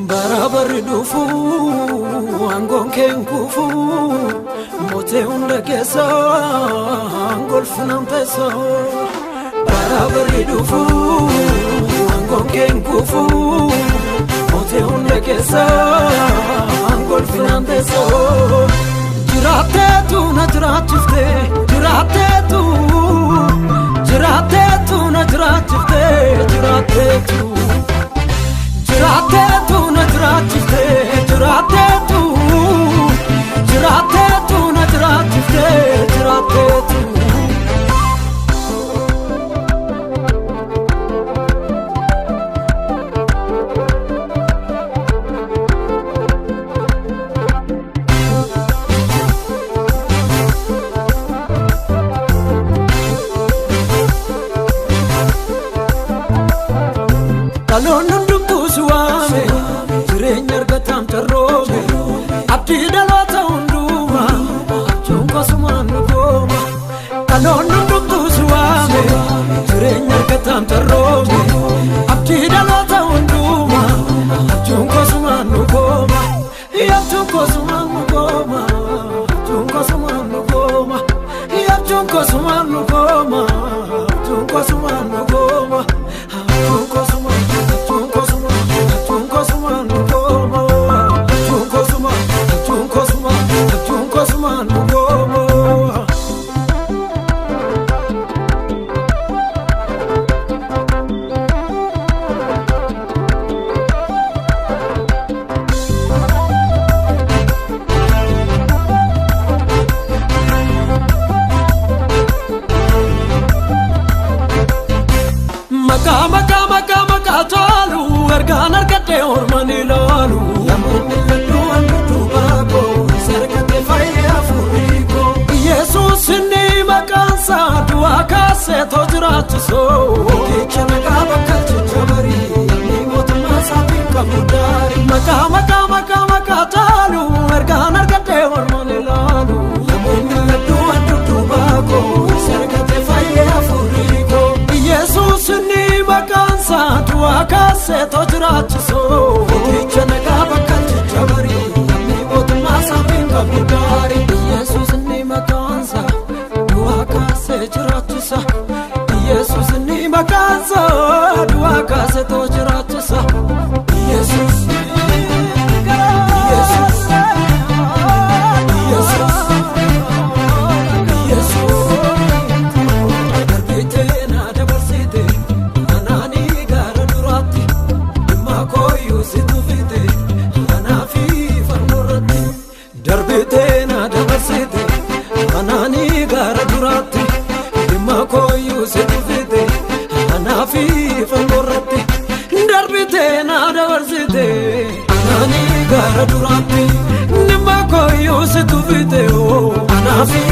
Barabarri dhufu aangoon keen kufu mootee hunda keessa golfinaan teessa. Barabarri dhufu aangoon keen kufu mootee hunda keessa golfinaan teessa. Jiraateetu na jiraachifte jiraateetu jiraateetu na jiraachifte jiraateetu. Jiraateetu na jiraachifte jiraateetu jiraateetu na jiraachifte jiraateetu. Kaloon suame jireenya argatam tarroome abdii dhaloota hunduuma abjuun sumaan nugooma. Kaloon hundumtuu suame jireenya argatam tarroome abdii dhaloota hunduuma abjuun sumaan nugooma. Abjuun sumaan nugooma abjuun sumaan nugooma abjuun sumaan nugooma abjuun sumaan nugooma. Maka talu ergaan argadde ormani laalu namoonni hedduun duubako sargate fayyaa furiiko. Yesuus inni maqaansa du'aa kaasee too jiraachisoo jecha nagaa bakka jajjabarii namni mootummaa isaatiin qabu daarii. Maka talu ergaan argadde ormani laalu namoonni hedduun duubako sargate fayyaa furiiko. Yesuus inni maqaansa du'aa kaasee too jiraachisoo jecha nagaa bakka jajjabarii namni mootummaa isaatiin qabu daarii. Yesuus inni maqaansa du'aa kaasee jiraachisa. Yesuus inni maqaansa du'aa kaasee too jiraachisa. Yesuus darbiteena dabarsite anaani gara duraatti dhimma kooyyuu si dhufite anaafi fangorratti. Darbiteena dabarsite anaani gara duraatti dhimma kooyyuu si dhufite anaafi